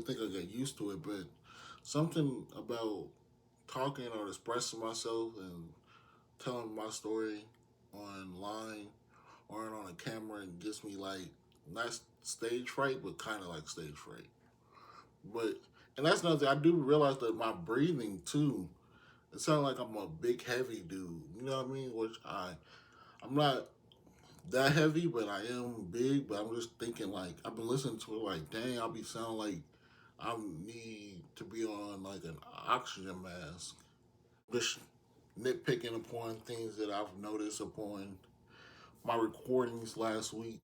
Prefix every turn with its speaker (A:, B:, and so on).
A: think I got used to it, but something about talking or expressing myself and telling my story online or on a camera and gets me like not stage fright, but kind of like stage fright. But and that's another thing. I do realize that my breathing too. It sounds like I'm a big heavy dude. You know what I mean? I'm not that heavy, but I am big. But I'm just thinking like I've been listening to it like, dang, I'll be sound like I need to be on like an oxygen mask. Just nitpicking upon things that I've noticed upon my recordings last week.